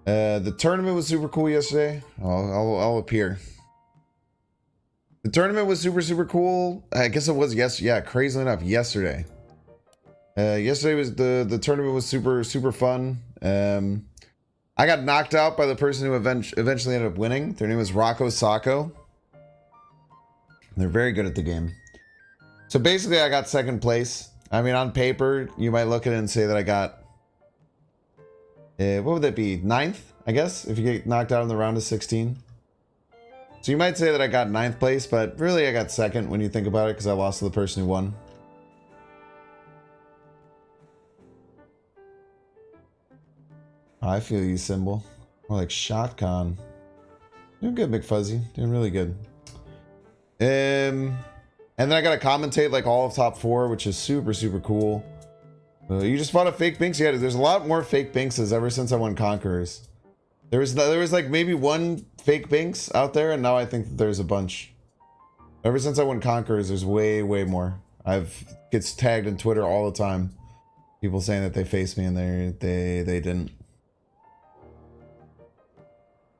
The tournament was super cool yesterday. I'll appear. The tournament was super cool. I guess it was yeah, crazy enough, yesterday. Yesterday was the tournament was super fun. I got knocked out by the person who eventually ended up winning. Their name was Rocco Sacco. They're very good at the game. So basically, I got second place. I mean, on paper, you might look at it and say that I got... what would that be? 9th, I guess, if you get knocked out in the round of 16. So you might say that I got 9th place, but really I got second when you think about it, because I lost to the person who won. I feel you, Symbol. More like Shotcon. Doing good, McFuzzy. Doing really good. And then I gotta commentate like all of top 4, which is super cool. You just fought a fake Binks? Yeah, there's a lot more fake Binkses ever since I won Conquerors. There was like maybe one fake Binks out there, and now I think that there's a bunch. Ever since I won Conquerors, there's way more. Gets tagged in Twitter all the time. People saying that they faced me and they didn't.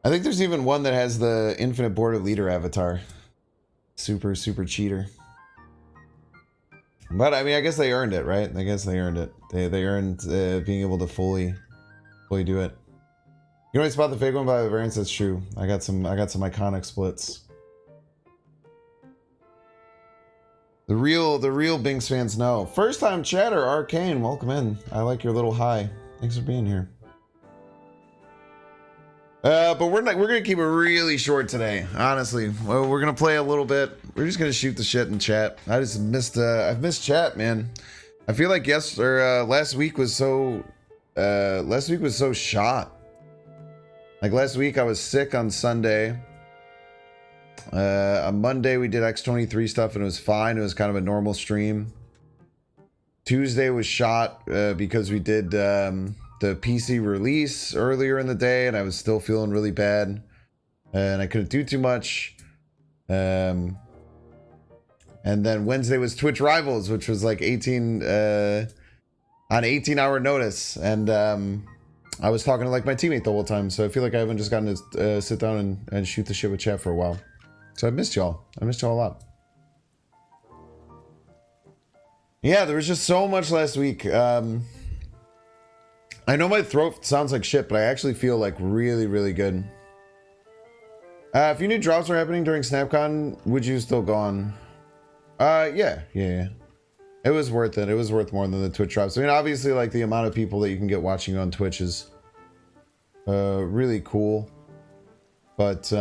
I think there's even one that has the infinite border leader avatar. Super cheater. But I mean, I guess they earned it, right? I guess they earned it. They earned being able to fully do it. You know, I spot the fake one by the variance. That's true. I got some iconic splits. The real Binks fans know. First time chatter, Arcane, welcome in. I like your little hi. Thanks for being here. But we're gonna keep it really short today, honestly. Well, we're gonna play a little bit. We're just gonna shoot the shit in chat. I just missed I've missed chat, man. I feel like last week was so shot. Like last week I was sick on Sunday. On Monday we did X23 stuff and it was fine. It was kind of a normal stream. Tuesday was shot because we did the PC release earlier in the day and I was still feeling really bad and I couldn't do too much. And then Wednesday was Twitch Rivals, which was like 18 on 18-hour notice, and I was talking to like my teammate the whole time, so I feel like I haven't just gotten to sit down and shoot the shit with chat for a while. So I missed y'all a lot. Yeah, there was just so much last week. I know my throat sounds like shit, but I actually feel like really good. If you knew drops were happening during Snapcon, would you still go on? Yeah. It was worth it. It was worth more than the Twitch drops. I mean, obviously, like the amount of people that you can get watching on Twitch is really cool. But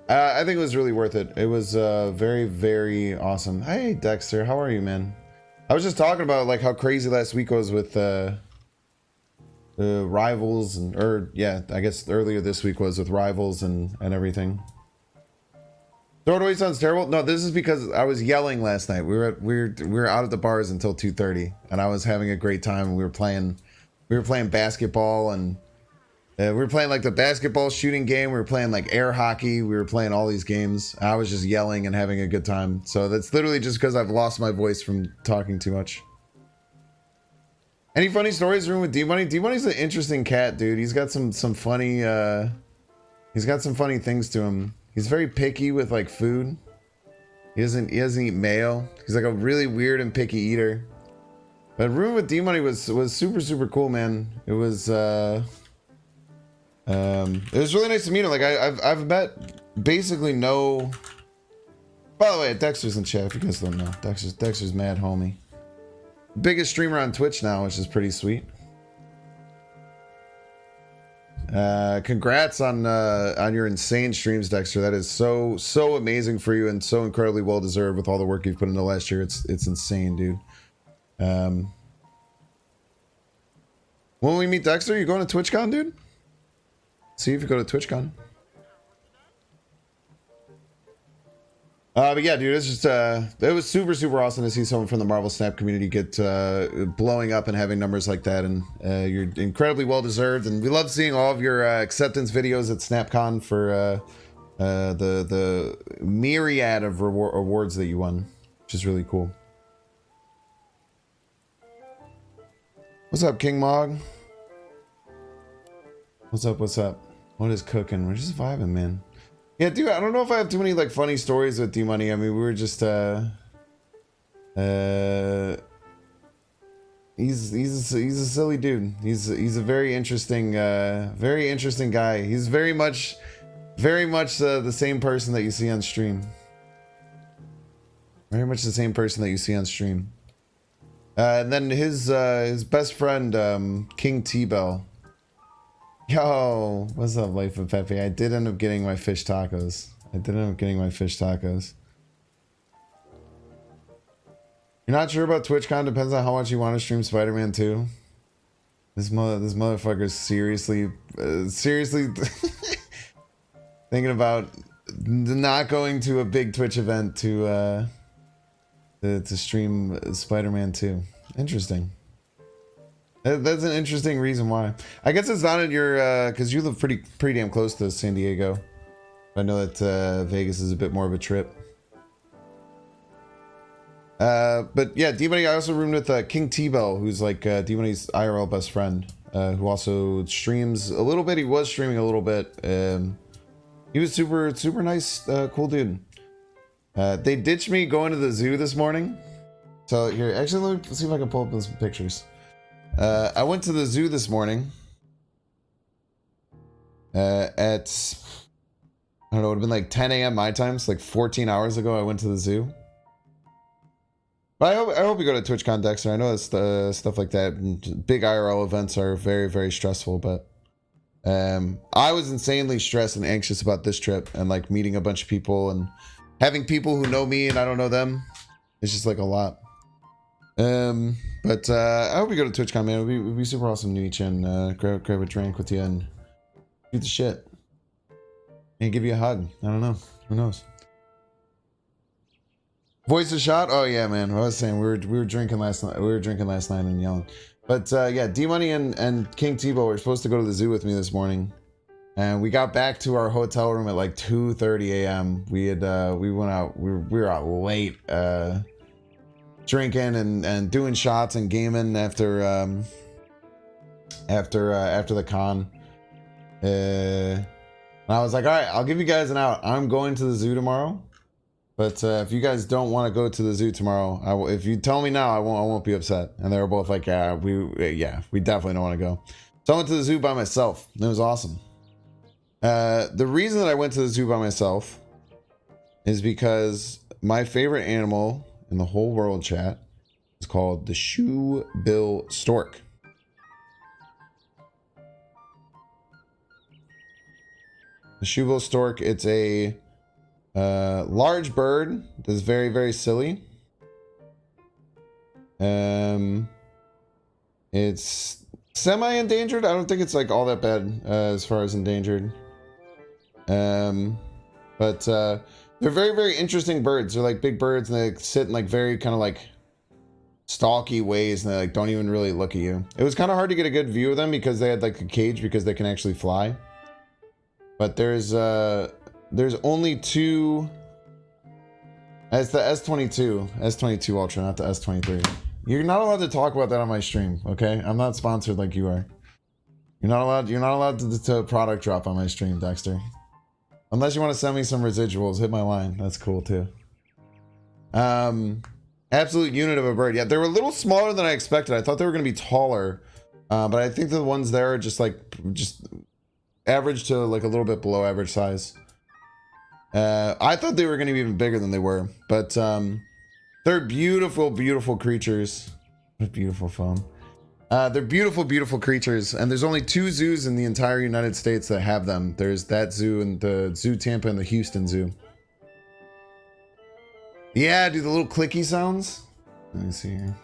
I think it was really worth it. It was very awesome. Hey, Dexter, how are you, man? I was just talking about like how crazy last week was with Rivals I guess earlier this week was with Rivals and everything. Throw it away sounds terrible. No, this is because I was yelling last night. We were out at the bars until 2:30 and I was having a great time. We were playing basketball and we were playing like the basketball shooting game. We were playing like air hockey. We were playing all these games. I was just yelling and having a good time. So that's literally just because I've lost my voice from talking too much. Any funny stories room with D-Money? D-Money's an interesting cat, dude. He's got some funny he's got some funny things to him. He's very picky with like food. He doesn't eat mayo. He's like a really weird and picky eater. But room with D-Money was super cool, man. It was really nice to meet him. Like I've met basically no. By the way, Dexter's in chat if you guys don't know. Dexter's mad homie. Biggest streamer on Twitch now, which is pretty sweet. Congrats on your insane streams, Dexter. That is so amazing for you and so incredibly well deserved with all the work you've put into last year. It's insane, dude. When we meet Dexter, you going to TwitchCon, dude? See if you go to TwitchCon. But yeah, dude, it's just it was super awesome to see someone from the Marvel Snap community get blowing up and having numbers like that, and you're incredibly well deserved. And we love seeing all of your acceptance videos at SnapCon for the myriad of awards that you won, which is really cool. What's up, King Mog? What's up? What's up? What is cooking? We're just vibing, man. Yeah, dude, I don't know if I have too many like funny stories with D-Money. I mean, we were just he's a silly dude. He's a very interesting guy. He's very much the same person that you see on stream. Very much the same person that you see on stream. And then his best friend, King T-Bell. Yo, what's up, Life of Pepe? I did end up getting my fish tacos. You're not sure about TwitchCon? Depends on how much you want to stream Spider-Man 2. This motherfucker's seriously thinking about not going to a big Twitch event to stream Spider-Man 2. Interesting. That's an interesting reason why. I guess it's not in your because you live pretty damn close to San Diego. I know that Vegas is a bit more of a trip. But yeah, D-Money, I also roomed with King T-Bell, who's like D-Money's IRL best friend, who also streams a little bit. He was streaming a little bit. He was super nice, cool dude. They ditched me going to the zoo this morning. So here, actually, let me see if I can pull up those pictures. I went to the zoo this morning. At, I don't know, it would have been like 10 a.m. my time, so like 14 hours ago I went to the zoo. But I hope you go to TwitchCon, Dexter. I know it's stuff like that. Big IRL events are very stressful, but I was insanely stressed and anxious about this trip and like meeting a bunch of people and having people who know me and I don't know them. It's just like a lot. But I hope you go to TwitchCon, man. It would be super awesome to meet you and grab a drink with you and shoot the shit. And give you a hug. I don't know. Who knows? Voice a shot? Oh yeah, man. I was saying we were drinking last night. We were drinking last night and yelling. But yeah, D-Money and King Tebow were supposed to go to the zoo with me this morning. And we got back to our hotel room at like 2:30 a.m. We went out. We were out late drinking and doing shots and gaming after the con. And I was like, all right, I'll give you guys an out. I'm going to the zoo tomorrow. But if you guys don't want to go to the zoo tomorrow, if you tell me now, I won't be upset. And they were both like, yeah, we definitely don't want to go. So I went to the zoo by myself. It was awesome. The reason that I went to the zoo by myself is because my favorite animal in the whole world, chat, is called the shoebill stork. The shoebill stork, it's a large bird that's very silly. It's semi-endangered. I don't think it's like all that bad as far as endangered. But they're very interesting birds. They're like big birds and they sit in like very kind of like stalky ways and they like don't even really look at you. It was kind of hard to get a good view of them because they had like a cage because they can actually fly. But there's only two. It's the S22 Ultra, not the S23. You're not allowed to talk about that on my stream, okay? I'm not sponsored like you are. You're not allowed to product drop on my stream, Dexter. Unless you want to send me some residuals, hit my line. That's cool too. Absolute unit of a bird. Yeah, they were a little smaller than I expected. I thought they were going to be taller, but I think the ones there are just average to like a little bit below average size. I thought they were going to be even bigger than they were, but they're beautiful creatures. What a beautiful phone. They're beautiful creatures, and there's only 2 zoos in the entire United States that have them. There's that zoo and the Zoo Tampa and the Houston Zoo. Yeah, do the little clicky sounds. Let me see here.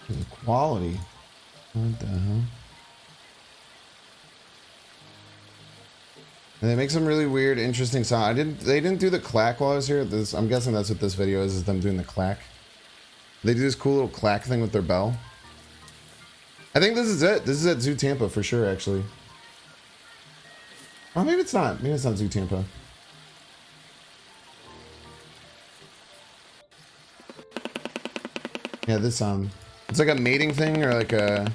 The quality. What the hell? And they make some really weird, interesting sound. They didn't do the clack while I was here. I'm guessing that's what this video is them doing the clack. They do this cool little clack thing with their bell. I think this is it. This is at Zoo Tampa for sure, actually. Oh, maybe it's not. Maybe it's not Zoo Tampa. Yeah, this sound. It's like a mating thing or like a...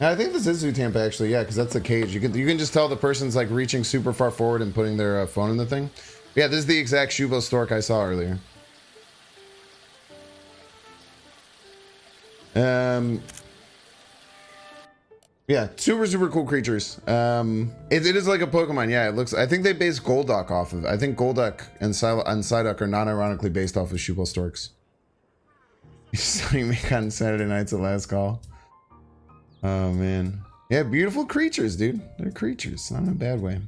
I think this is Zoo Tampa actually, yeah, because that's the cage. You can just tell the person's like reaching super far forward and putting their phone in the thing. Yeah, this is the exact shoebill stork I saw earlier. Yeah, super cool creatures. It is like a Pokemon. Yeah, it looks. I think they base Golduck off of. I think Golduck and Psyduck are non-ironically based off of shoebill storks. Starting me on Saturday nights at last call. Oh man, yeah, beautiful creatures, dude. They're creatures, not in a bad way.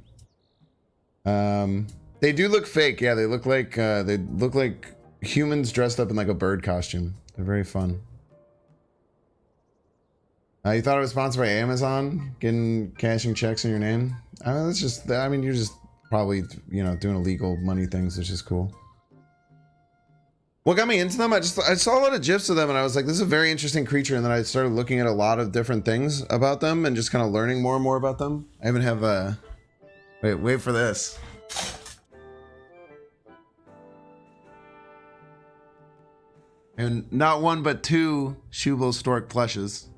They do look fake. Yeah, they look like humans dressed up in like a bird costume. They're very fun. You thought it was sponsored by Amazon, cashing checks in your name? I mean, that's just. I mean, you're just probably doing illegal money things, which is cool. What got me into them? I saw a lot of gifs of them and I was like, this is a very interesting creature. And then I started looking at a lot of different things about them and just kind of learning more and more about them. I even have a... Wait for this. And not one, but two shoebill stork plushes.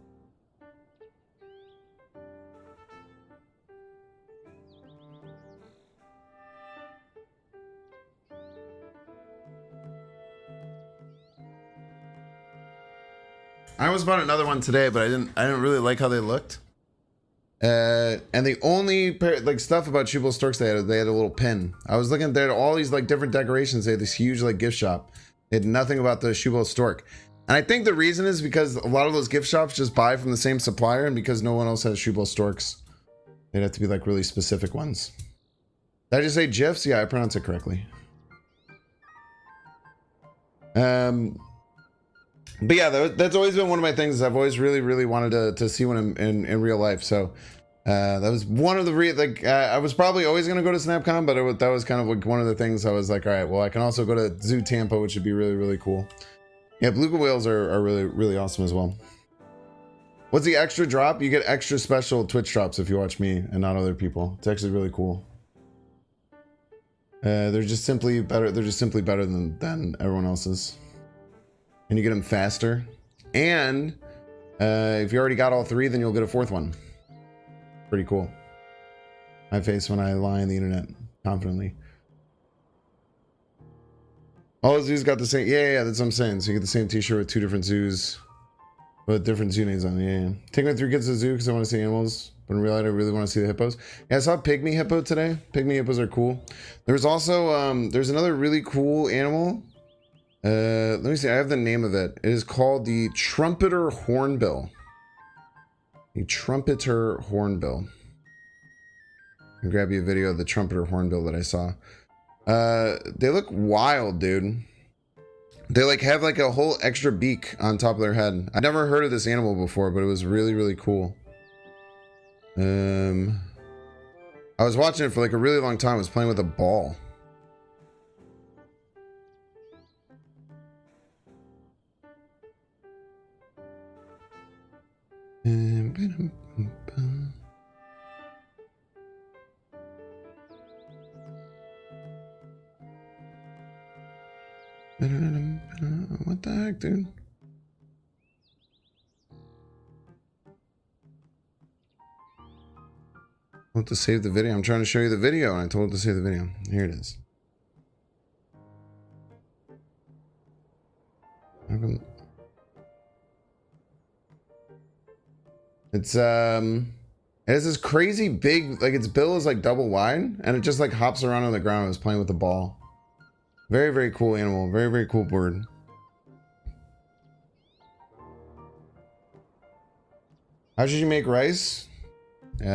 I almost bought another one today, but I didn't really like how they looked. And the only stuff about shoebill storks they had a little pin. I was looking there at all these like different decorations. They had this huge like gift shop. They had nothing about the shoebill stork. And I think the reason is because a lot of those gift shops just buy from the same supplier, and because no one else has shoebill storks, they'd have to be like really specific ones. Did I just say GIFs? Yeah, I pronounced it correctly. But yeah, that's always been one of my things. I've always really wanted to see one in real life. So that was one of the I was probably always gonna go to Snapcon, but that was kind of like one of the things I was like, all right, well, I can also go to Zoo Tampa, which would be really cool. Yeah, beluga whales are really awesome as well. What's the extra drop? You get extra special Twitch drops if you watch me and not other people. It's actually really cool. They're just simply better. They're just simply better than everyone else's. And you get them faster. And if you already got all three, then you'll get a fourth one. Pretty cool. My face when I lie on the internet confidently. All the zoos got the same. Yeah, that's what I'm saying. So you get the same t-shirt with two different zoos. With different zoo names on it. Yeah. Taking my 3 kids to the zoo because I want to see animals. But in real life, I really want to see the hippos. Yeah, I saw a pygmy hippo today. Pygmy hippos are cool. There's also, there's another really cool animal. Let me see. I have the name of it. It is called the trumpeter hornbill. The trumpeter hornbill. I'll grab you a video of the trumpeter hornbill that I saw. They look wild, dude. They like have like a whole extra beak on top of their head. I never heard of this animal before, but it was really cool. I was watching it for like a really long time. I was playing with a ball. What the heck, dude? I want to save the video. I'm trying to show you the video, and I told it to save the video. Here it is. It's it has this crazy big, like its bill is like double wide, and it just like hops around on the ground. I was playing with the ball. Very cool animal. Very cool bird. How should you make rice? You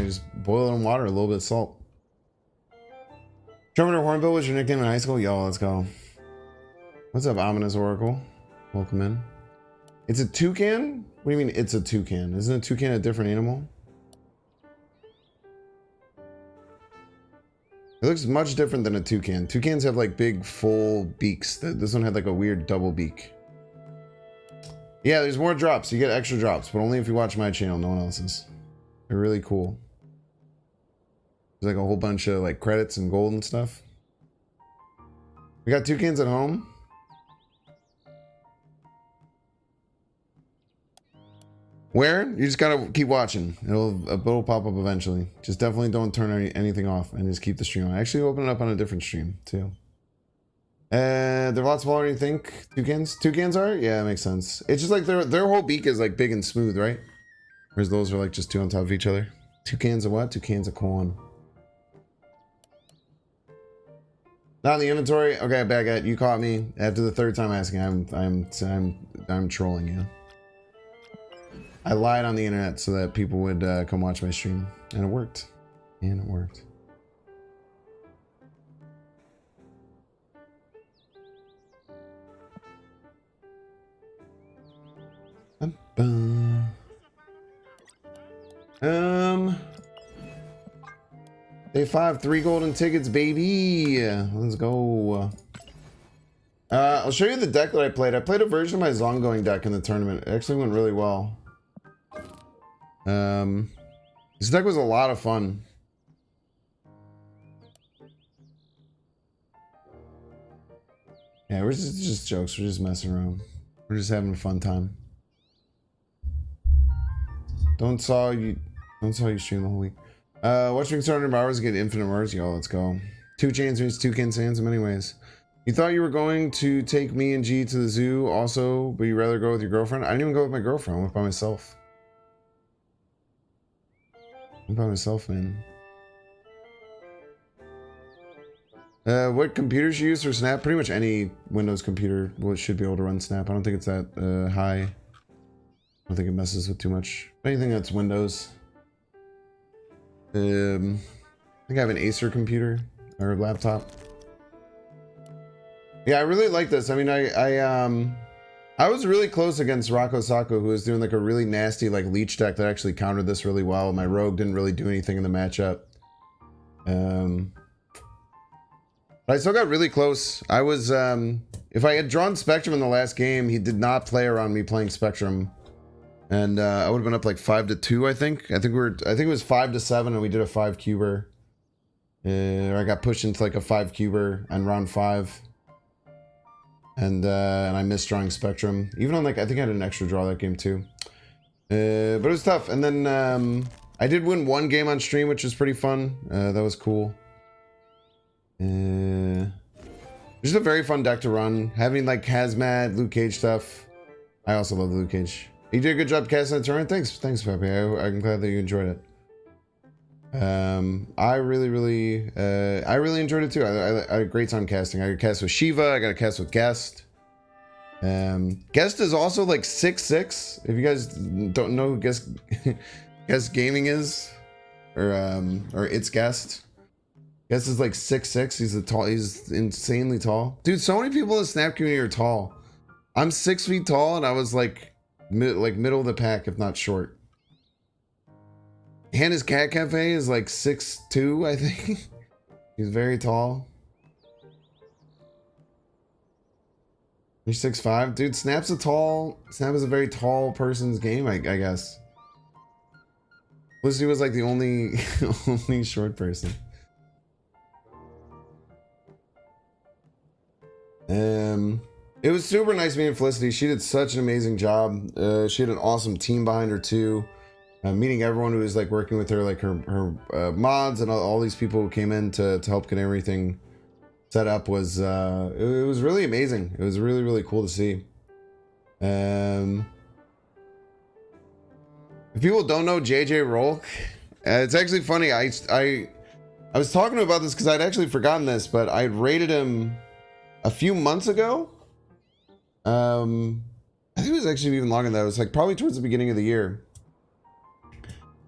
just boil it in water, a little bit of salt. Trumpeter hornbill was your nickname in high school? Yo, let's go. What's up, Ominous Oracle? Welcome in. It's a toucan? What do you mean it's a toucan? Isn't a toucan a different animal? looks much different than a toucan. Toucans have like big full beaks. This one had like a weird double beak. Yeah, there's more drops. You get extra drops, but only if you watch my channel, no one else's. They're really cool. There's like a whole bunch of like credits and gold and stuff. We got toucans at home. Where? You just gotta keep watching. It'll pop up eventually. Just definitely don't turn anything off and just keep the stream on. I actually open it up on a different stream too. They're lots smaller than you think. Toucans? Toucans are? Yeah, that makes sense. It's just like their whole beak is like big and smooth, right? Whereas those are like just two on top of each other. Toucans of what? Toucans of corn. Not in the inventory. Okay, Baguette, you caught me. After the third time asking, I'm trolling you. I lied on the internet so that people would come watch my stream, and it worked. And it worked. Day 5, 3 golden tickets, baby. Let's go. I'll show you the deck that I played. I played a version of my Zongoing deck in the tournament. It actually went really well. This deck was a lot of fun. Yeah, we're just jokes. We're just messing around. We're just having a fun time. Don't saw you stream the whole week. Watching 200 hours get infinite Mars. Yo, let's go. 2 chains means 2 Kinsans in many ways. You thought you were going to take me and G to the zoo also, but you'd rather go with your girlfriend? I didn't even go with my girlfriend. I went by myself. I went by myself, man. What computer should you use for Snap? Pretty much any Windows computer should be able to run Snap. I don't think it's that high. I don't think it messes with too much. Anything that's Windows. I think I have an Acer computer or laptop. Yeah, I really like this. I mean, I was really close against Rocco Sacco, who was doing like a really nasty like leech deck that actually countered this really well. My rogue didn't really do anything in the matchup. But I still got really close. I was if I had drawn Spectrum in the last game, he did not play around me playing Spectrum. And I would have been up like 5-2, I think. I think it was 5-7, and we did a 5-cuber. I got pushed into like a 5-cuber on round 5. And I missed drawing Spectrum. Even on like, I think I had an extra draw that game too. But it was tough. And then I did win 1 game on stream, which was pretty fun. That was cool. Just a very fun deck to run. Having like Hazmat, Luke Cage stuff. I also love Luke Cage. You did a good job casting the tournament. Thanks, Pepe. I'm glad that you enjoyed it. I really enjoyed it too. I had a great time casting. I got cast with Shiva. I got a cast with Guest. Guest is also like 6'6". If you guys don't know who Guest Gaming is, or it's Guest. Guest is like 6'6". He's insanely tall. Dude, so many people in the Snap community are tall. I'm 6 feet tall, and I was like middle of the pack, if not short. Hannah's Cat Cafe is like 6'2", I think. He's very tall. You're 6'5", dude. Snap is a very tall person's game, I guess. Felicity was like the only short person. It was super nice meeting Felicity. She did such an amazing job. She had an awesome team behind her too. Meeting everyone who was like working with her, like her mods and all these people who came in to help get everything set up was it was really amazing. It was really cool to see. If people don't know JJ Rolk, it's actually funny. I was talking about this because I'd actually forgotten this, but I rated him a few months ago. I think it was actually even longer than that. It was like probably towards the beginning of the year.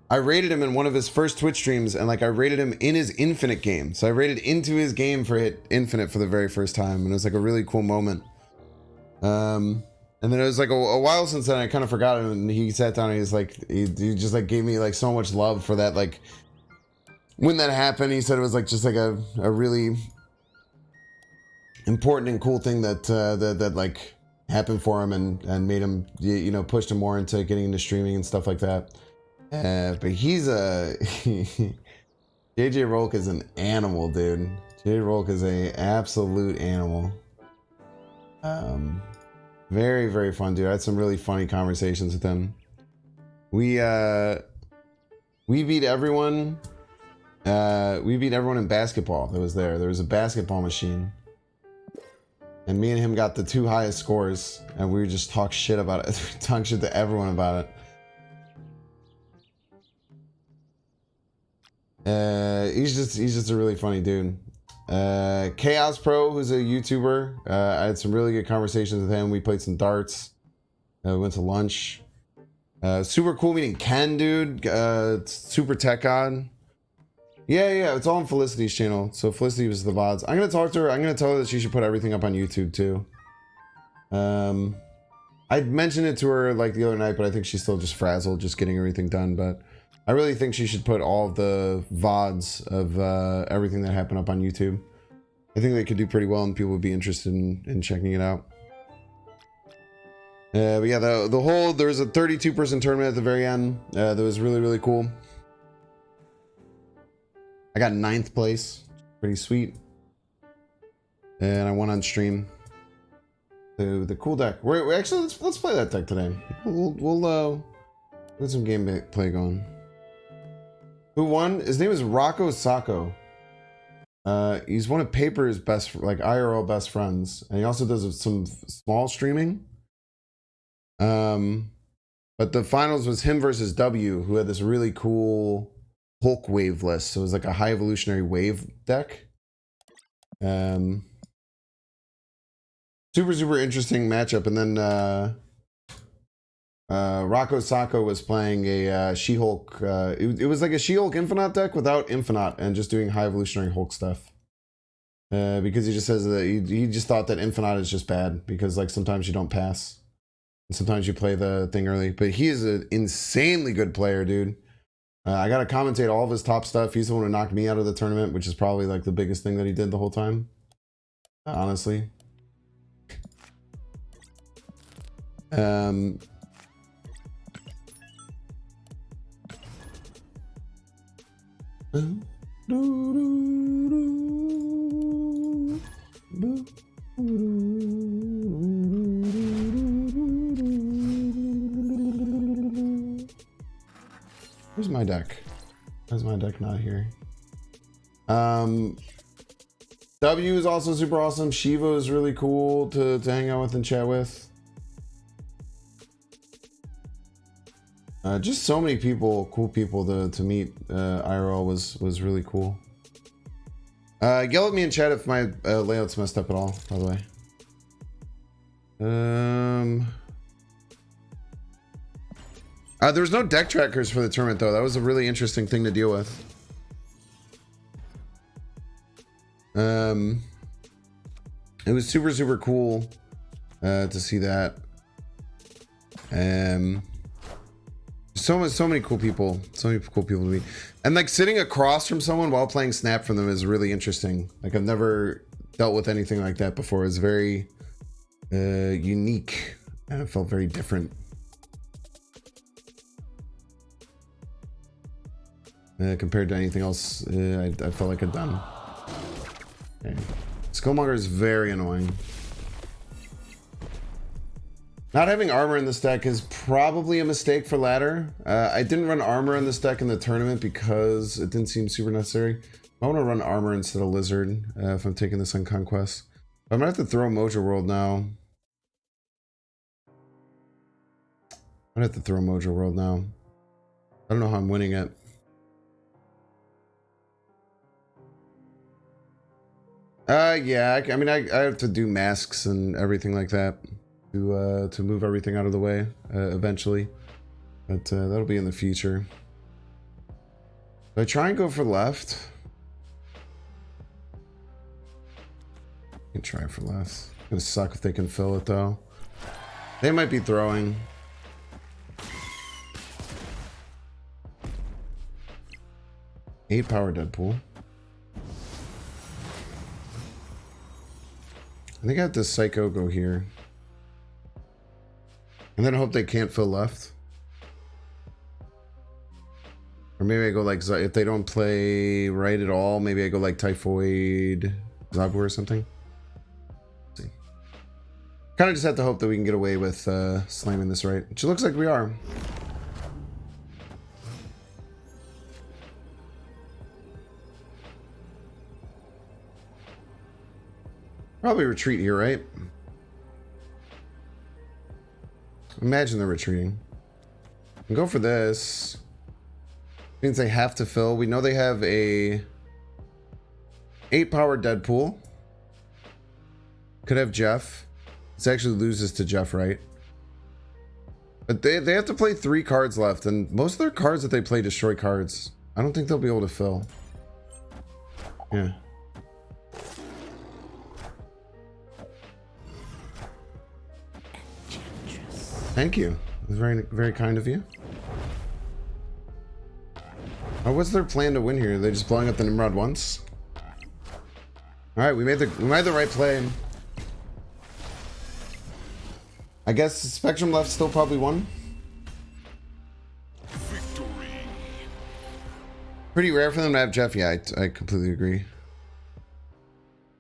I rated him in one of his first Twitch streams, and like I rated him in his Infinite game. So I rated into his game for hit Infinite for the very first time, and it was like a really cool moment. And then it was like a while since then. I kind of forgot him, and he sat down and he's like, he just like gave me like so much love for that like when that happened, he said it was like just like a really important and cool thing that like happened for him and made him, you know, pushed him more into getting into streaming and stuff like that. But he's a JJ Rolk is an animal, dude. JJ Rolk is a absolute animal. Very, very fun dude. I had some really funny conversations with him. We beat everyone. We beat everyone in basketball that was there. There was a basketball machine. And me and him got the 2 highest scores, and we just talk shit about it. Talk shit to everyone about it. He's just a really funny dude. Chaos Pro, who's a YouTuber. I had some really good conversations with him. We played some darts. We went to lunch. Super cool meeting Ken, dude. Super Tech God. Yeah, it's all on Felicity's channel. So Felicity was the VODs. I'm gonna talk to her. I'm gonna tell her that she should put everything up on YouTube too. I mentioned it to her like the other night, but I think she's still just frazzled, just getting everything done. But I really think she should put all of the VODs of everything that happened up on YouTube. I think they could do pretty well, and people would be interested in checking it out. But yeah, the whole, there was a 32-person tournament at the very end. That was really, really cool. I got 9th place. Pretty sweet. And I won on stream. The cool deck. We're actually, let's play that deck today. We'll get some gameplay going. Who won? His name is Rocco Sacco. He's one of Paper's best, like IRL best friends, and he also does some small streaming. But the finals was him versus W, who had this really cool Hulk wave list. So it was like a high evolutionary wave deck. Super interesting matchup. And then Rocco Sacco was playing a She-Hulk. It was like a She-Hulk Infinite deck without Infinite and just doing high evolutionary Hulk stuff. Because he just says that he just thought that Infinite is just bad because like sometimes you don't pass. And sometimes you play the thing early. But he is an insanely good player, dude. I got to commentate all of his top stuff. He's the one who knocked me out of the tournament, which is probably like the biggest thing that he did the whole time. Honestly. Where's my deck? Where's my deck not here? W is also super awesome. Shiva is really cool to hang out with and chat with. Just so many people, cool people to meet. IRL was really cool. Yell at me in chat if my layout's messed up at all, by the way. There was no deck trackers for the tournament though. That was a really interesting thing to deal with. It was super cool to see that. So many cool people. So many cool people to meet. And like sitting across from someone while playing Snap from them is really interesting. Like I've never dealt with anything like that before. It's very unique and it felt very different. Compared to anything else I felt like I'd done. Okay. Skullmonger is very annoying. Not having armor in this deck is probably a mistake for ladder. I didn't run armor in this deck in the tournament because it didn't seem super necessary. I want to run armor instead of lizard if I'm taking this on Conquest. I'm gonna have to throw Mojo World now. I'm gonna have to throw Mojo World now. I don't know how I'm winning it. Yeah, I mean, I have to do masks and everything like that to move everything out of the way eventually, but that'll be in the future. Do I try and go for left? I can try for left. It's gonna suck if they can fill it though. They might be throwing. 8 power Deadpool. I think I have to Psycho go here. And then I hope they can't fill left. Or maybe I go like, if they don't play right at all, maybe I go like Typhoid, Zabu or something. Let's see. Kind of just have to hope that we can get away with slamming this right, which it looks like we are. Probably retreat here, right? Imagine they're retreating. And go for this. Means they have to fill. We know they have a 8 power Deadpool. Could have Jeff. This actually loses to Jeff, right? But they have to play 3 cards left, and most of their cards that they play destroy cards. I don't think they'll be able to fill. Yeah. Thank you. It was very, very kind of you. Oh, what's their plan to win here? Are they just blowing up the Nimrod once? All right, we made the right play. I guess Spectrum left still probably won. Victory. Pretty rare for them to have Jeff. Yeah, I completely agree.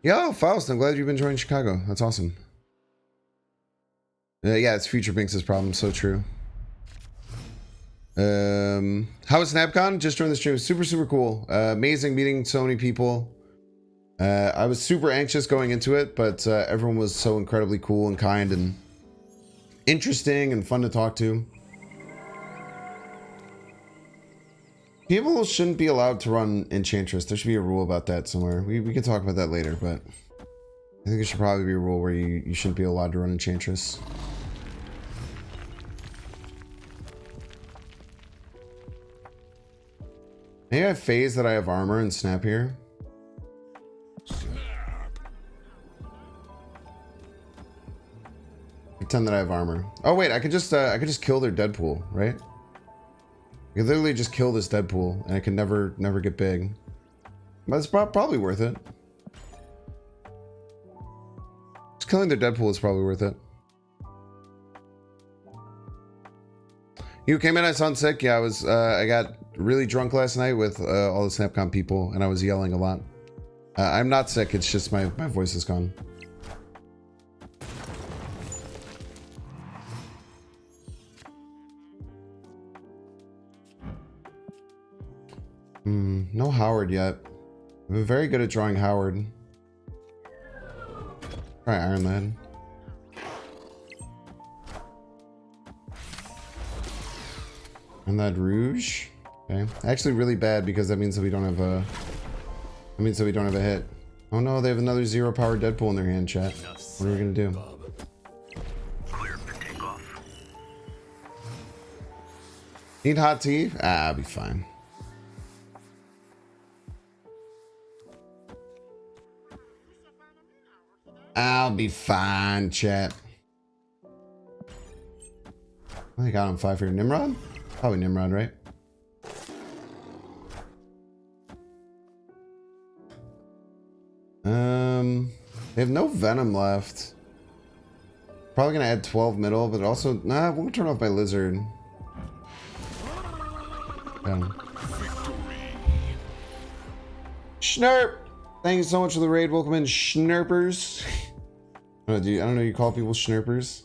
Yo, Faust, I'm glad you've been enjoying Chicago. That's awesome. Yeah, it's Future Binks' problem. So true. How was Snapcon? Just joined the stream. Super, super cool. Amazing meeting so many people. I was super anxious going into it, but everyone was so incredibly cool and kind and interesting and fun to talk to. People shouldn't be allowed to run Enchantress. There should be a rule about that somewhere. We can talk about that later, but I think there should probably be a rule where you shouldn't be allowed to run Enchantress. Maybe I phase that I have armor and snap here. Pretend that I have armor. Oh wait, I could just kill their Deadpool, right? I could literally just kill this Deadpool, and I can never get big. But it's probably worth it. Just killing their Deadpool is probably worth it. You came in, I sound sick. Yeah, I got really drunk last night with all the Snapcon people, and I was yelling a lot. I'm not sick, it's just my voice is gone. No Howard yet. I've been very good at drawing Howard. Try Iron Lad. And that Rouge. Okay. Actually really bad because that means that we don't have a hit. Oh no, they have another 0 power Deadpool in their hand, chat. What are we gonna do? Clear for takeoff. Need hot tea? Ah, I'll be fine. I'll be fine, chat. I got him 5 here. Nimrod? Probably Nimrod, right? They have no Venom left. Probably gonna add 12 middle, but also, nah, we'll turn off my Lizard. Schnurp! Thank you so much for the raid. Welcome in, Schnurpers. I don't know, you call people Schnurpers?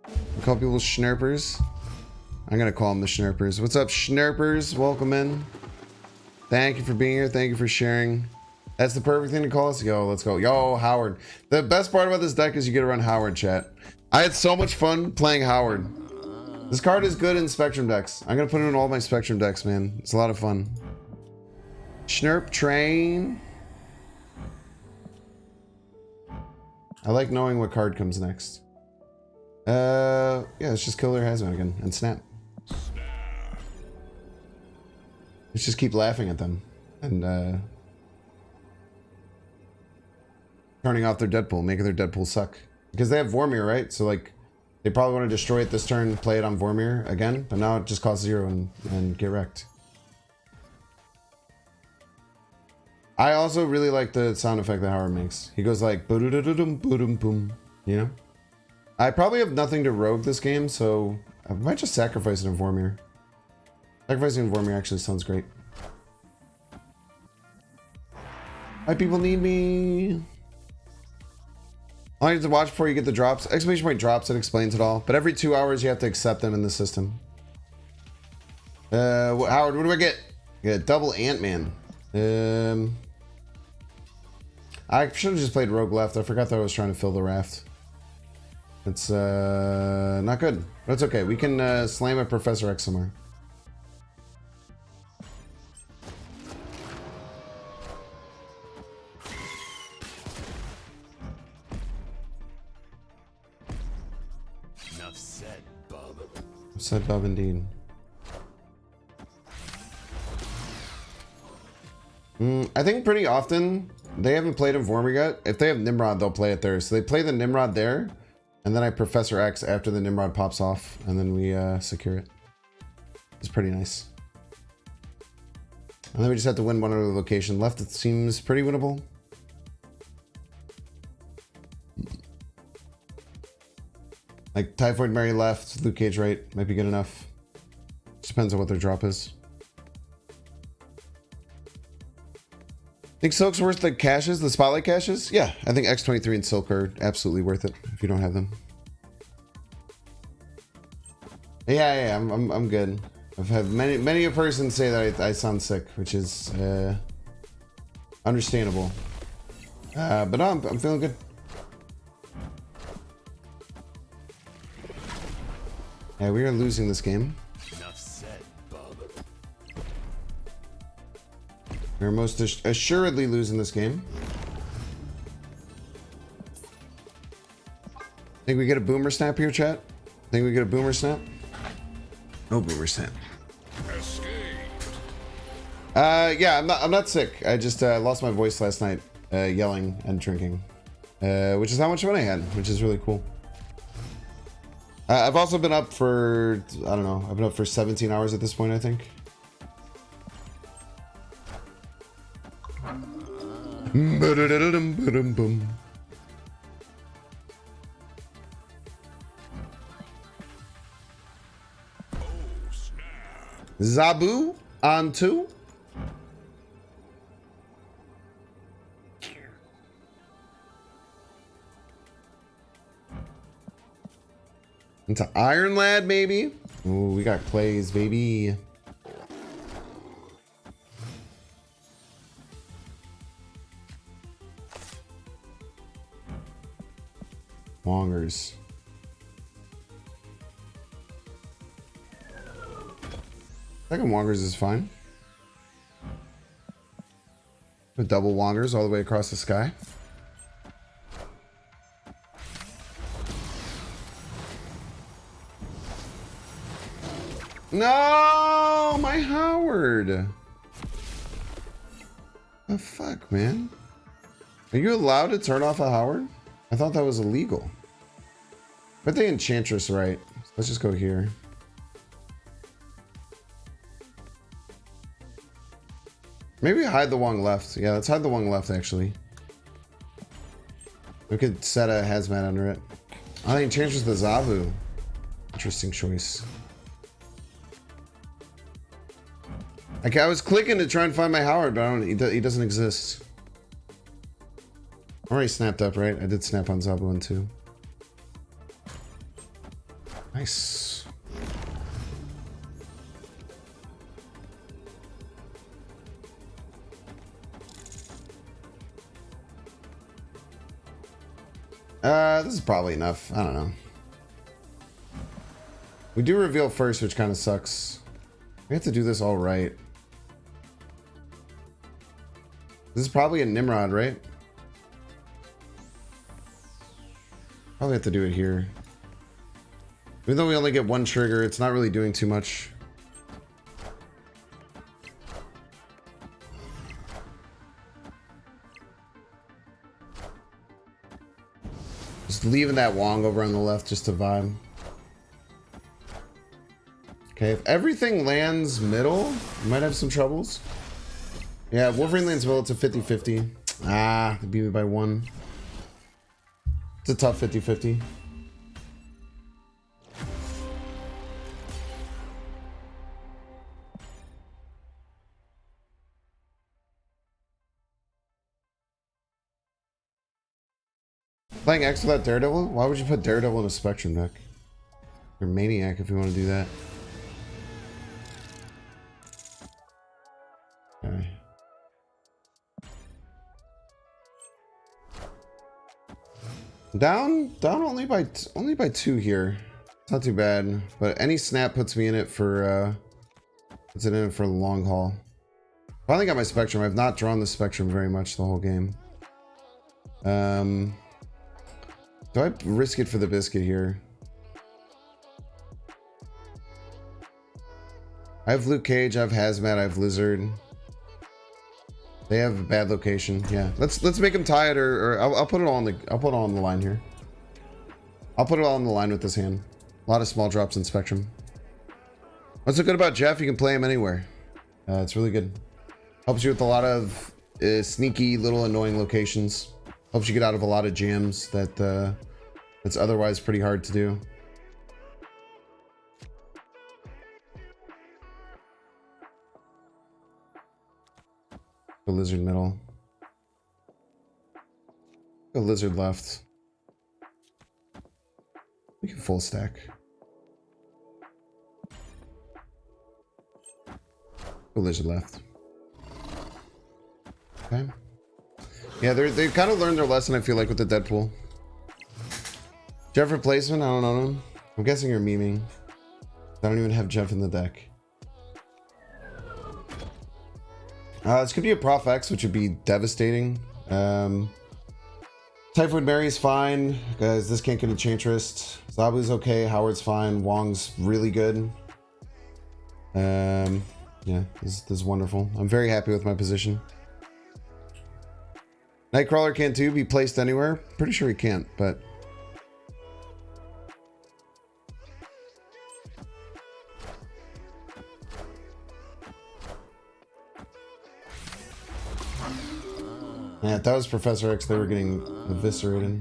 You call people Schnurpers? I'm gonna call them the Schnurpers. What's up, Schnurpers? Welcome in. Thank you for being here. Thank you for sharing. That's the perfect thing to call us. Yo, let's go. Yo, Howard. The best part about this deck is you get to run Howard, chat. I had so much fun playing Howard. This card is good in Spectrum decks. I'm gonna put it in all my Spectrum decks, man. It's a lot of fun. Schnurp train. I like knowing what card comes next. Yeah, let's just kill their Hazmat again and snap. Let's just keep laughing at them and turning off their Deadpool, making their Deadpool suck. Because they have Vormir, right? So like they probably want to destroy it this turn, play it on Vormir again, but now it just costs 0 and get wrecked. I also really like the sound effect that Howard makes. He goes like boom, boom, you know? I probably have nothing to rogue this game, so I might just sacrifice an Vormir. Sacrificing an Vormir actually sounds great. My people need me. All you have to watch before you get the drops. Exclamation point drops, it explains it all. But every 2 hours you have to accept them in the system. Howard, what do I get? I get double Ant-Man. I should have just played Rogue Left. I forgot that I was trying to fill the raft. It's not good. But it's okay. We can slam at Professor X somewhere. Enough said, Bub. Enough said, Bub, indeed. I think pretty often they haven't played in Vormir yet. If they have Nimrod, they'll play it there. So they play the Nimrod there, and then I Professor X after the Nimrod pops off, and then we secure it. It's pretty nice. And then we just have to win one other location. Left, it seems pretty winnable. Like Typhoid Mary left, Luke Cage right, might be good enough. Just depends on what their drop is. Think Silk's worth the caches, the spotlight caches? Yeah, I think X23 and Silk are absolutely worth it if you don't have them. Yeah, I'm good. I've had many a person say that I sound sick, which is understandable. But no, I'm feeling good. Yeah, we are losing this game. We're most assuredly losing this game. Think we get a boomer snap here, chat? Think we get a boomer snap? No boomer snap. Yeah, I'm not sick. I just lost my voice last night yelling and drinking. Which is how much fun I had, which is really cool. I've also been up for, I don't know, I've been up for 17 hours at this point, I think. Zabu on 2. Into Iron Lad, maybe. Ooh, we got plays, baby. Wongers. Second Wongers is fine. With double Wongers all the way across the sky. No, my Howard. The fuck, man? Are you allowed to turn off a Howard? I thought that was illegal. But the Enchantress, right? Let's just go here. Maybe hide the Wong left. Yeah, let's hide the Wong left, actually. We could set a hazmat under it. I think Enchantress the Zavu. Interesting choice. Okay, I was clicking to try and find my Howard, but I don't. He doesn't exist. Already snapped up, right? I did snap on Zabu one too. Nice. This is probably enough. I don't know. We do reveal first, which kind of sucks. We have to do this all right. This is probably a Nimrod, right? Probably have to do it here. Even though we only get one trigger, it's not really doing too much. Just leaving that Wong over on the left just to vibe. Okay, if everything lands middle, we might have some troubles. Yeah, Wolverine lands well. It's a 50-50. Ah, they beat me by 1. It's a tough 50-50. Playing X without Daredevil? Why would you put Daredevil in a Spectrum deck? You're a maniac if you want to do that. Okay. Down only by 2 here. It's not too bad, but any snap puts me in it for puts it in it for the long haul. Finally got my Spectrum. I've not drawn the Spectrum very much the whole game. Do I risk it for the biscuit here? I have Luke Cage, I have Hazmat, I have Lizard. They have a bad location. Yeah, let's make them tie it, or I'll put it all on the line here. I'll put it all on the line with this hand. A lot of small drops in Spectrum. What's so good about Jeff? You can play him anywhere. It's really good. Helps you with a lot of sneaky little annoying locations. Helps you get out of a lot of jams that that's otherwise pretty hard to do. The Lizard middle. The Lizard left. We can full stack. The Lizard left. Okay. Yeah, they've kind of learned their lesson, I feel like, with the Deadpool. Jeff replacement? I don't know. I'm guessing you're memeing. I don't even have Jeff in the deck. This could be a Prof X, which would be devastating. Typhoid Mary's fine, guys. This can't get Enchantress. Zabu's okay. Howard's fine. Wong's really good. Yeah, this is wonderful. I'm very happy with my position. Nightcrawler can too be placed anywhere. Pretty sure he can't, but yeah, if that was Professor X, they were getting eviscerated.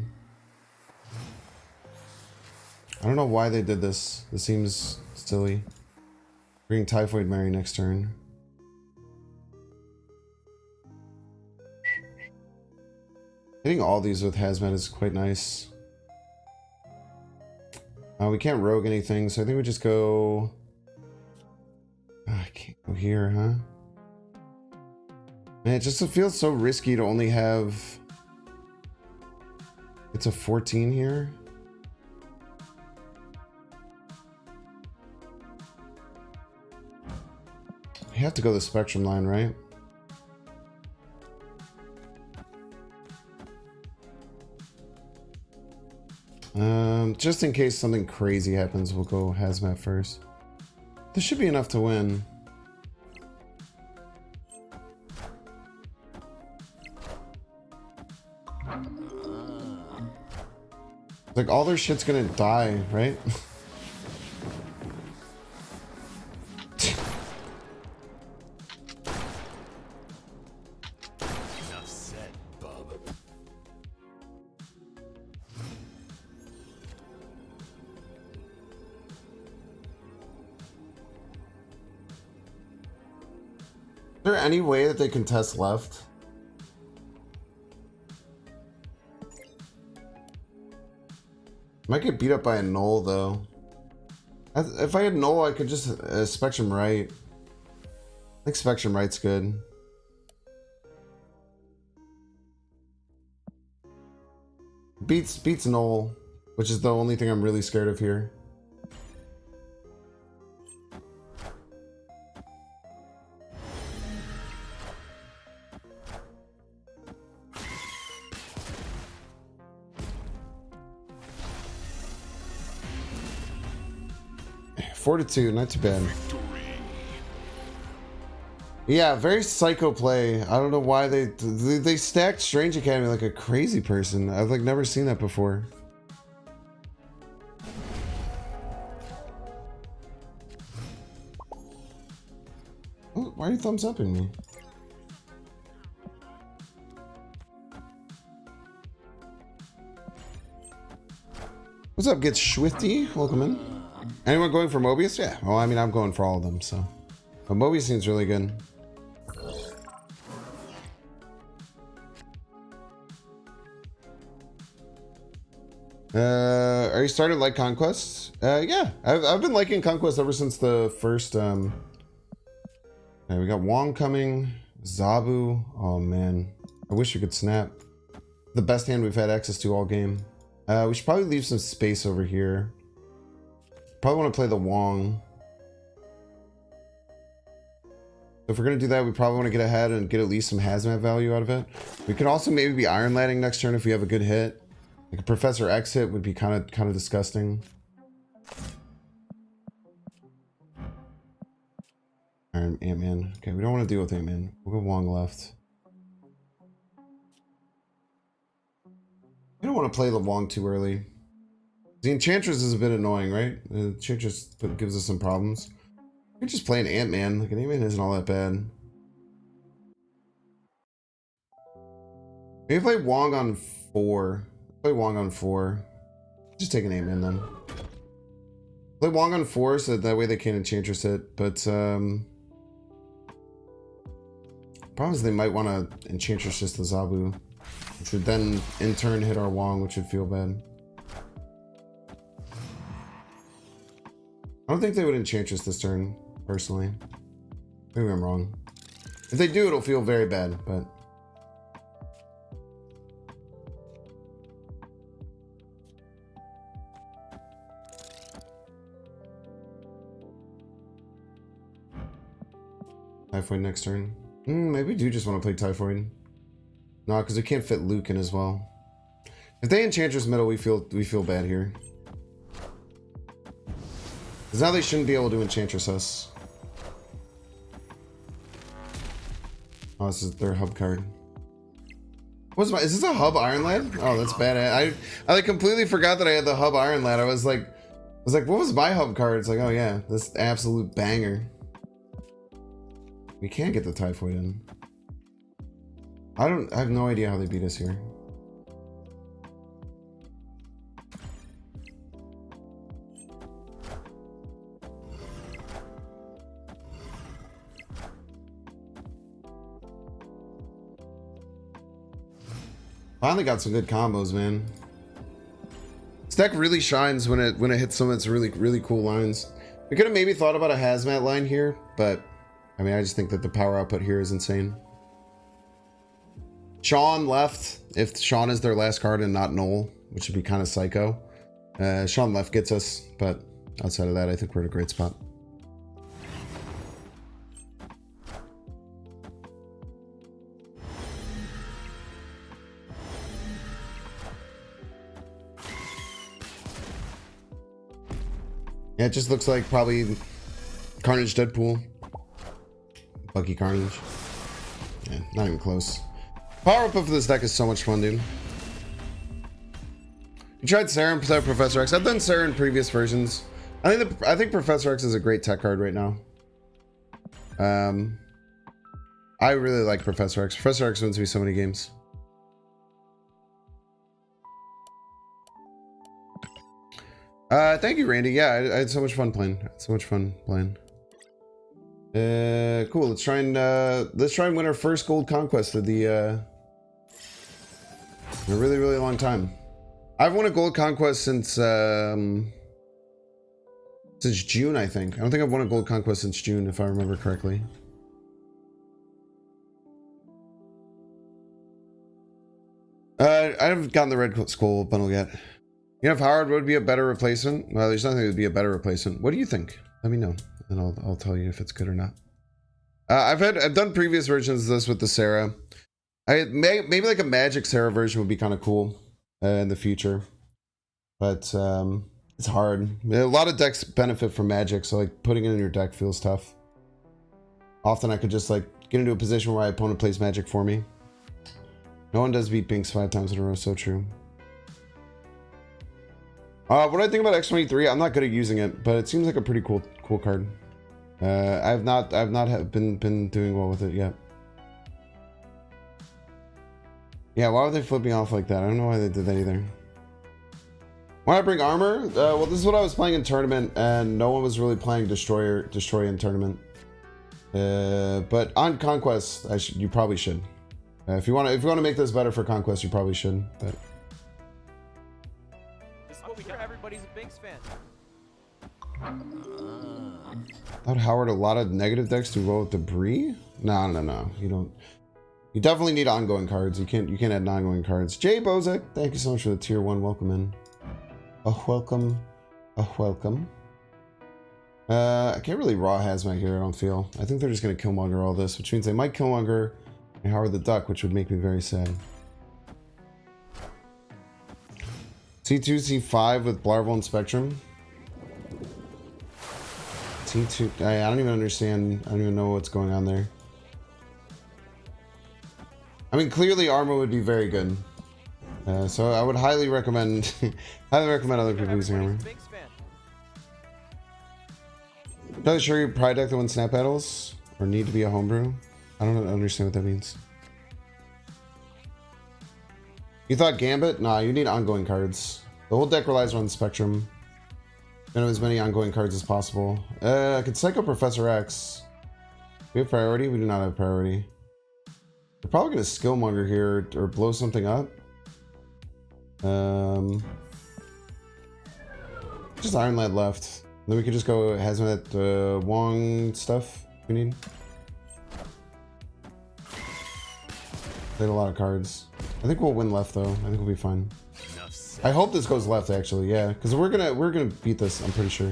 I don't know why they did this. This seems silly. Bring Typhoid Mary next turn. Hitting all these with Hazmat is quite nice. We can't rogue anything, so I think we just go... I can't go here, huh? Man, it just feels so risky to only have... It's a 14 here. You have to go the Spectrum line, right? Just in case something crazy happens, we'll go Hazmat first. This should be enough to win. Like, all their shit's gonna die, right? Enough said, bub. Is there any way that they can test left? Might get beat up by a Null, though. If I had Null, I could just Spectrum Right. I think Spectrum Right's good. Beats Null, which is the only thing I'm really scared of here. Fortitude, not too bad. Yeah, very psycho play. I don't know why they stacked Strange Academy like a crazy person. I've like never seen that before. Oh, why are you thumbs upping me? What's up, Get Schwifty? Welcome in. Anyone going for Mobius? Yeah. Well, I mean, I'm going for all of them, so. But Mobius seems really good. Are you starting to like Conquest? Yeah. I've been liking Conquest ever since the first, okay, we got Wong coming. Zabu. Oh, man. I wish we could snap. The best hand we've had access to all game. We should probably leave some space over here. Probably want to play the Wong. If we're going to do that, we probably want to get ahead and get at least some hazmat value out of it. We could also maybe be Iron Ladding next turn if we have a good hit. Like a Professor X hit would be kind of disgusting. Iron Ant-Man. Okay, we don't want to deal with Ant-Man. We'll go Wong left. We don't want to play the Wong too early. The Enchantress is a bit annoying, right? The Enchantress gives us some problems. We could just play an Ant-Man. Like, an Ant-Man isn't all that bad. Maybe play Wong on 4. Play Wong on 4. Just take an Ant-Man then. Play Wong on 4 so that way they can't Enchantress it. But, problem is they might want to Enchantress just the Zabu. Which would then, in turn, hit our Wong, which would feel bad. I don't think they would Enchantress this turn, personally. Maybe I'm wrong. If they do, it'll feel very bad, but... Typhoid next turn. Maybe we do just want to play Typhoid. No, because we can't fit Luke in as well. If they Enchantress middle, we feel bad here. Because now they shouldn't be able to Enchantress us. Oh, this is their hub card. Is this a hub Iron Lad? Oh, that's bad. I like completely forgot that I had the hub Iron Lad. I was like, what was my hub card? It's like, oh yeah, this absolute banger. We can't get the Typhoid in. I have no idea how they beat us here. Finally got some good combos, man. This deck really shines when it hits some of its really cool lines. We could have maybe thought about a hazmat line here, but I mean, I just think that the power output here is insane. Sean left, if Sean is their last card and not Noel, which would be kind of psycho. Sean left gets us, but outside of that, I think we're in a great spot. Yeah, it just looks like probably Carnage Deadpool. Bucky Carnage. Yeah, not even close. Power output for this deck is so much fun, dude. You tried Sarah without Professor X. I've done Sarah in previous versions. I think Professor X is a great tech card right now. I really like Professor X. Professor X wins me so many games. Thank you, Randy. Yeah, I had so much fun playing. Cool. Let's try and win our first gold conquest of the in a really long time. I've won a gold conquest since June, I think. I don't think I've won a gold conquest since June, if I remember correctly. I haven't gotten the Red Skull bundle yet. You know, if Howard would be a better replacement, well, there's nothing that would be a better replacement. What do you think? Let me know, and I'll tell you if it's good or not. I've done previous versions of this with the Sarah. Maybe like a Magic Sarah version would be kind of cool in the future, but it's hard. A lot of decks benefit from Magic, so like putting it in your deck feels tough. Often I could just like get into a position where my opponent plays Magic for me. No one does beat Binks 5 times in a row. So true. What do I think about X23? I'm not good at using it, but it seems like a pretty cool card. I've not been doing well with it yet. Yeah, why would they flip me off like that? I don't know why they did that either. Why I bring armor? Well, this is what I was playing in tournament, and no one was really playing destroy in tournament. But on Conquest, you probably should. If you want to make this better for Conquest, you probably should. But this is what we hear. Everybody's a Binks fan. thought Howard a lot of negative decks do well with debris. No. You don't. You definitely need ongoing cards. You can't add non-ongoing cards. Jay Bozek, thank you so much for the tier 1 welcome in. Welcome. I can't really raw hazmat here, I don't feel. I think they're just going to Killmonger all this, which means they might Killmonger and Howard the Duck, which would make me very sad. C2, C5 with Blarval and Spectrum. C2, I don't even understand. I don't even know what's going on there. I mean, clearly armor would be very good. So I would highly recommend other people using armor. Not sure you pride deck that wins snap battles or need to be a homebrew. I don't understand what that means. You thought Gambit? Nah, you need ongoing cards. The whole deck relies on Spectrum. Gonna have as many ongoing cards as possible. I could Psycho Professor X. We have priority? We do not have priority. We're probably gonna Skillmonger here or blow something up. Just Iron Lad left. Then we could just go Hazmat Wong stuff we need. Played a lot of cards. I think we'll win left though. I think we'll be fine. I hope this goes left actually, yeah. Because we're gonna beat this, I'm pretty sure.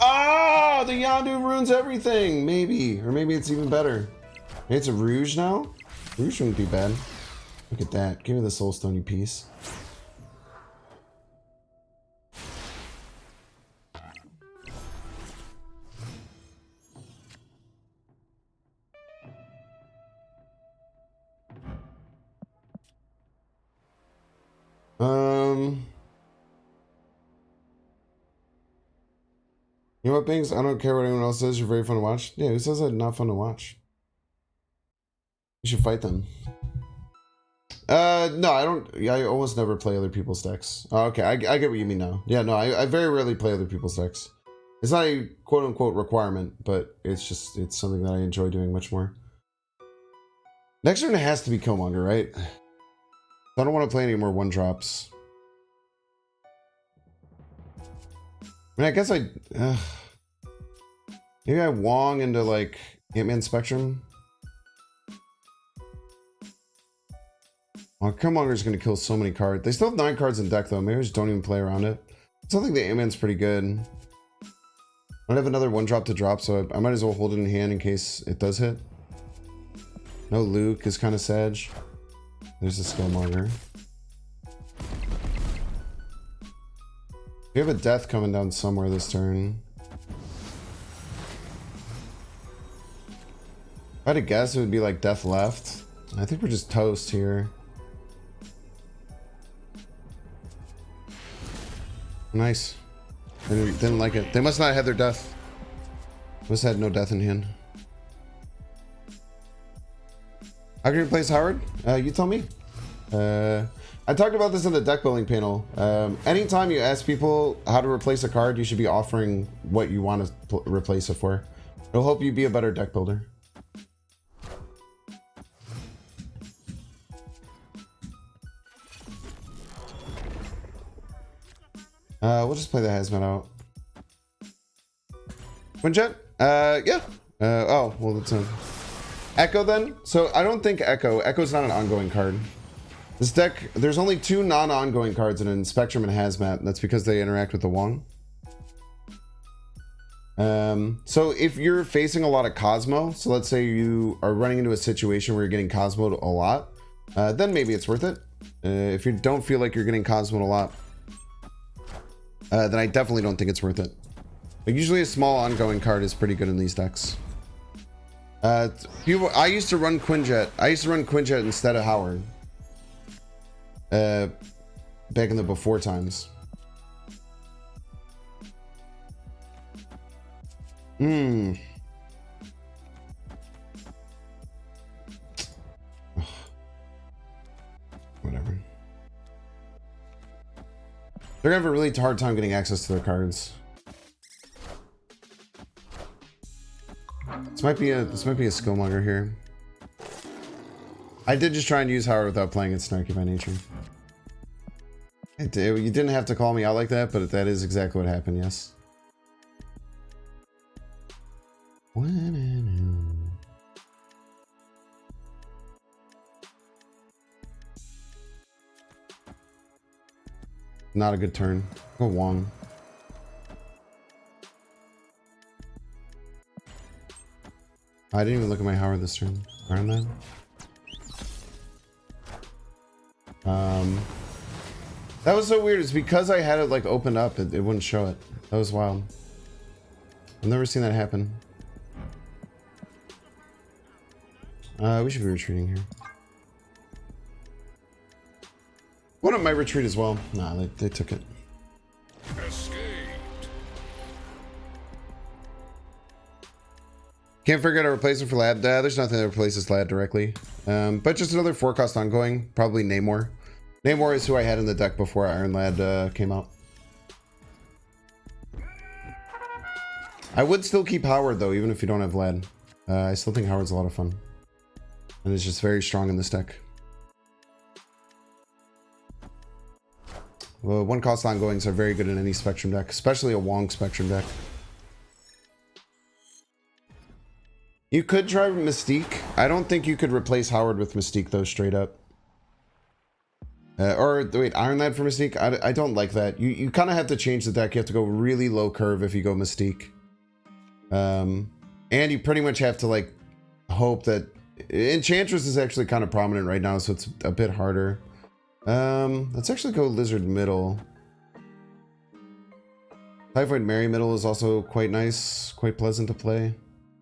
Ah, the Yondu ruins everything! Maybe. Or maybe it's even better. Maybe it's a Rouge now? Rouge wouldn't be bad. Look at that. Give me the Soulstone, you piece. You know what, Bings? I don't care what anyone else says. You're very fun to watch. Yeah, who says I'm not fun to watch? You should fight them. No, I don't. I almost never play other people's decks. Oh, okay, I get what you mean now. Yeah, no, I very rarely play other people's decks. It's not a quote-unquote requirement, but it's something that I enjoy doing much more. Next turn it has to be Killmonger, right? I don't want to play any more one-drops. I mean, I guess maybe I Wong into, like, Ant-Man Spectrum. Oh, Killmonger's going to kill so many cards. They still have 9 cards in deck, though. Maybe I just don't even play around it. I still think the Ant-Man's pretty good. I don't have another one-drop to drop, so I might as well hold it in hand in case it does hit. No Luke is kind of sag. There's the Skillmonger. We have a death coming down somewhere this turn. If I had to guess, it would be like death left. I think we're just toast here. Nice. They didn't like it. They must not have had their death. Must have had no death in hand. How can you replace Howard? You tell me. I talked about this in the deck building panel. Anytime you ask people how to replace a card, you should be offering what you want to replace it for. It'll help you be a better deck builder. We'll just play the Hazmat out. Quinjet? Yeah. Oh, well, that's a Echo then. So I don't think Echo. Echo's not an ongoing card. This deck, there's only 2 non-ongoing cards in Spectrum and Hazmat, and that's because they interact with the Wong. So if you're facing a lot of Cosmo, so let's say you are running into a situation where you're getting Cosmoed a lot, then maybe it's worth it. If you don't feel like you're getting Cosmoed a lot, then I definitely don't think it's worth it. But usually a small ongoing card is pretty good in these decks. I used to run Quinjet. I used to run Quinjet instead of Howard. Back in the before times. They're gonna have a really hard time getting access to their cards. This might be a skill mugger here. I did just try and use Howard without playing it snarky by nature. You didn't have to call me out like that, but that is exactly what happened, yes. Not a good turn. Go Wong. I didn't even look at my Howard this turn. Iron Man. That was so weird. It's because I had it like opened up, it wouldn't show it. That was wild. I've never seen that happen. We should be retreating here. One of my retreat as well. Nah, they took it. Escaped. Can't figure out a replacement for Lad. There's nothing that replaces Lad directly. But just another 4-cost ongoing. Probably Namor. Namor is who I had in the deck before Iron Lad came out. I would still keep Howard though, even if you don't have Lad. I still think Howard's a lot of fun. And it's just very strong in this deck. Well, 1-cost ongoings are very good in any Spectrum deck, especially a Wong Spectrum deck. You could try Mystique. I don't think you could replace Howard with Mystique though, straight up. Or wait, Iron Lad for Mystique? I don't like that. You kind of have to change the deck. You have to go really low curve if you go Mystique. And you pretty much have to like hope that Enchantress is actually kind of prominent right now, so it's a bit harder. Let's actually go Lizard middle. Typhoid Mary middle is also quite nice, quite pleasant to play.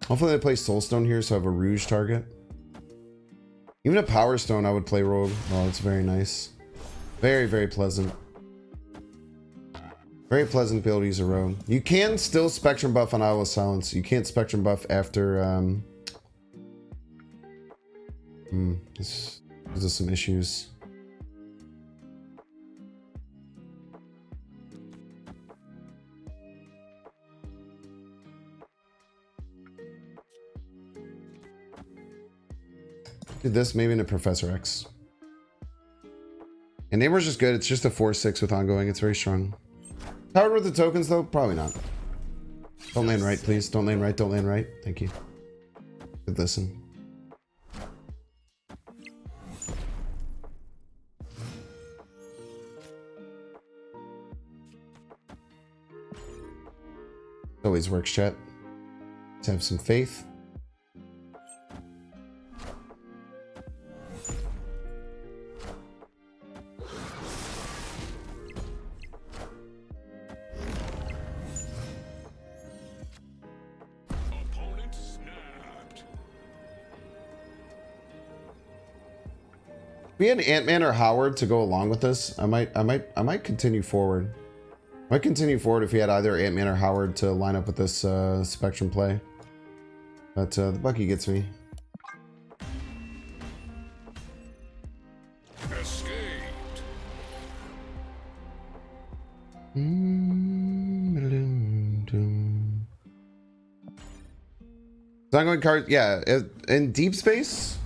Hopefully they play Soulstone here, so I have a Rouge target. Even a Power Stone I would play Rogue. Oh, it's very nice. Very, very pleasant. Very pleasant build to use a Rogue. You can still Spectrum buff on Isle of Silence. You can't Spectrum buff after, there's some issues. Do this maybe in a Professor X. And Namor's just good. It's just a 4/6 with ongoing. It's very strong. Powered with the tokens though? Probably not. Don't land right, please. Don't land right. Don't land right. Thank you. Good listen. Always works, chat. Let's have some faith. Opponent snapped. If we had Ant-Man or Howard to go along with this, I might continue forward. I might continue forward if we had either Ant-Man or Howard to line up with this Spectrum play. But the Bucky gets me. Escaped. Ongoing card, yeah. In Deep Space,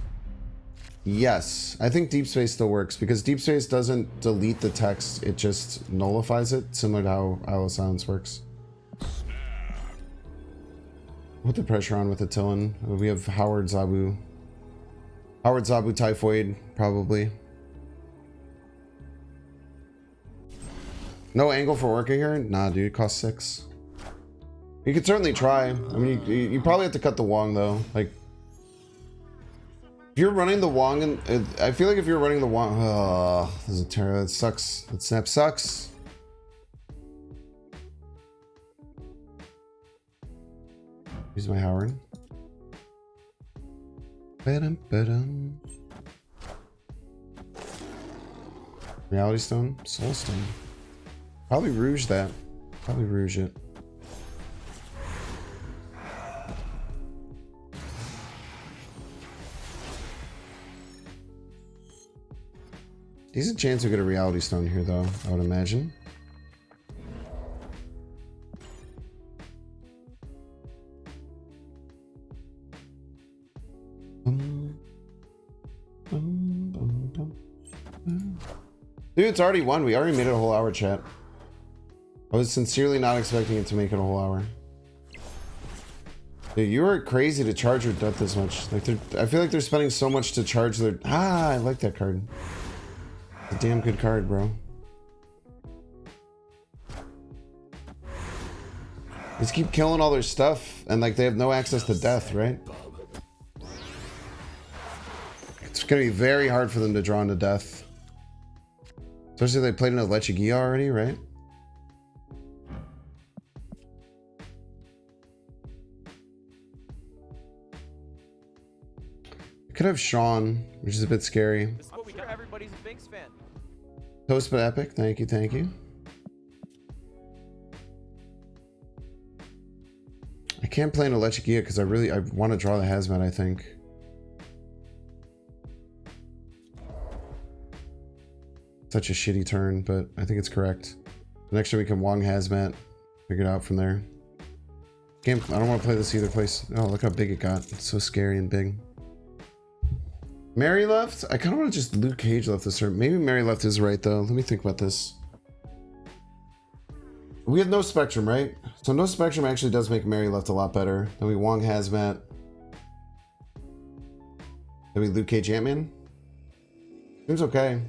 yes, I think Deep Space still works because Deep Space doesn't delete the text; it just nullifies it, similar to how Isle of Silence works. Put the pressure on with the Tillin. We have Howard Zabu. Howard Zabu Typhoid, probably. No angle for working here? Nah, dude, it costs 6. You could certainly try. I mean, you probably have to cut the Wong, though. Like, if you're running the Wong, and I feel like if you're running the Wong, oh, this is terrible. That sucks. That snap sucks. Use my Howard. Ba-dum. Reality Stone? Soul Stone. Probably Rouge that. Probably Rouge it. Decent chance we get a Reality Stone here, though, I would imagine. Dude, it's already 1. We already made it a whole hour, chat. I was sincerely not expecting it to make it a whole hour. Dude, you are crazy to charge your death this much. Like, I feel like they're spending so much to charge their... Ah, I like that card. It's a damn good card, bro. They just keep killing all their stuff, and like they have no access to death, right? It's gonna be very hard for them to draw into death. Especially if they played into Lechigia already, right? I could have Sean, which is a bit scary. This is what we do. Everybody's a Binks fan. Toast but epic, thank you, thank you. I can't play into Lechigia because I want to draw the Hazmat, I think. Such a shitty turn, but I think it's correct. Next time we can Wong Hazmat, figure it out from there. I don't want to play this either place. Oh, look how big it got. It's so scary and big. Mary left? I kind of want to just Luke Cage left this turn. Maybe Mary left is right though. Let me think about this. We have no Spectrum, right? So no Spectrum actually does make Mary left a lot better. Then we Wong Hazmat. Then we Luke Cage Ant-Man. Seems okay.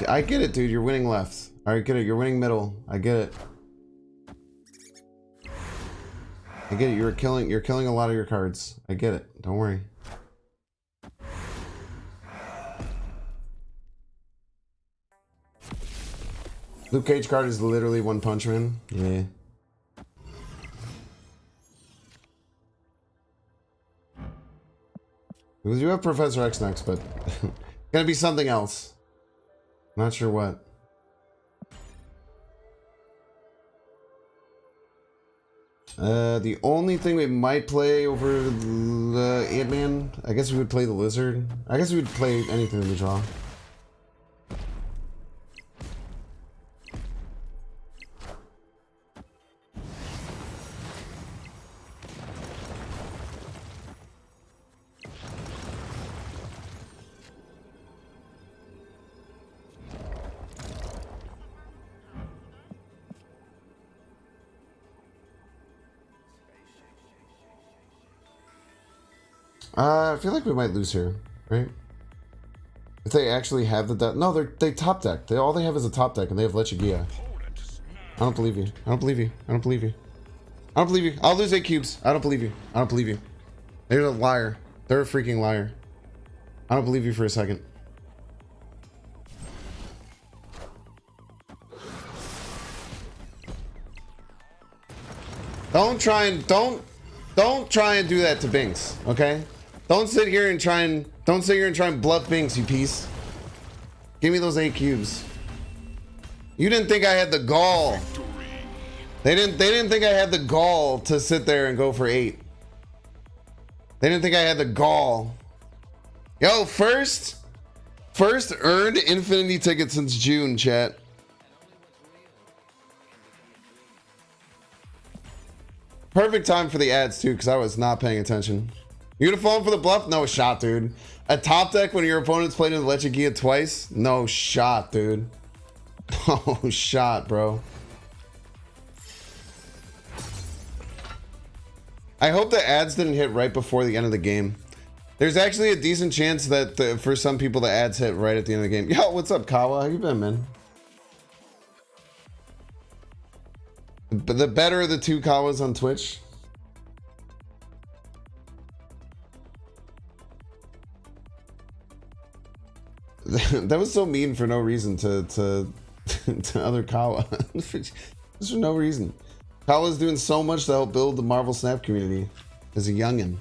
I get it, dude. You're winning left. I get it. You're winning middle. I get it. I get it. You're killing a lot of your cards. I get it. Don't worry. Luke Cage card is literally One Punch Man. Yeah. Because you have Professor X next, but gonna be something else. Not sure what. The only thing we might play over the Ant-Man, I guess we would play the Lizard. I guess we would play anything in the draw. I feel like we might lose here, right? If they actually have the deck. No, they top deck. All they have is a top deck, and they have Lechigia. I don't believe you. I don't believe you. I don't believe you. I don't believe you. I'll lose 8 cubes. I don't believe you. I don't believe you. They're a liar. They're a freaking liar. I don't believe you for a second. Don't try and do that to Binks, okay? Don't sit here and try and bluff Binks, you piece. Give me those 8 cubes. You didn't think I had the gall. They didn't think I had the gall to sit there and go for 8. They didn't think I had the gall. Yo, first earned Infinity ticket since June, chat. Perfect time for the ads too, because I was not paying attention. You gonna fall for the bluff? No shot, dude. A top deck when your opponent's played in Lechigia twice? No shot, dude. No shot, bro. I hope the ads didn't hit right before the end of the game. There's actually a decent chance that for some people the ads hit right at the end of the game. Yo, what's up, Kawa? How you been, man? But the better of the 2 Kawas on Twitch. That was so mean for no reason to other Kawa. Just for no reason. Kawa's doing so much to help build the Marvel Snap community as a youngin'.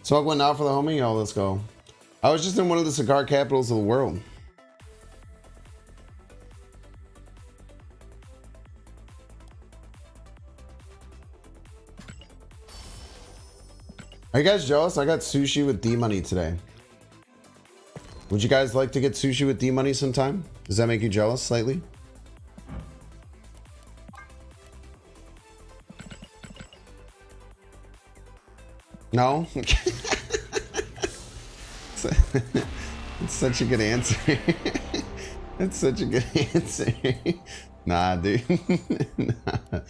Smoke one now for the homie? Yo, let's go. I was just in one of the cigar capitals of the world. Are you guys jealous? I got sushi with D-Money today. Would you guys like to get sushi with D-Money sometime? Does that make you jealous slightly? No? It's such a good answer. That's such a good answer. Nah, dude. Nah.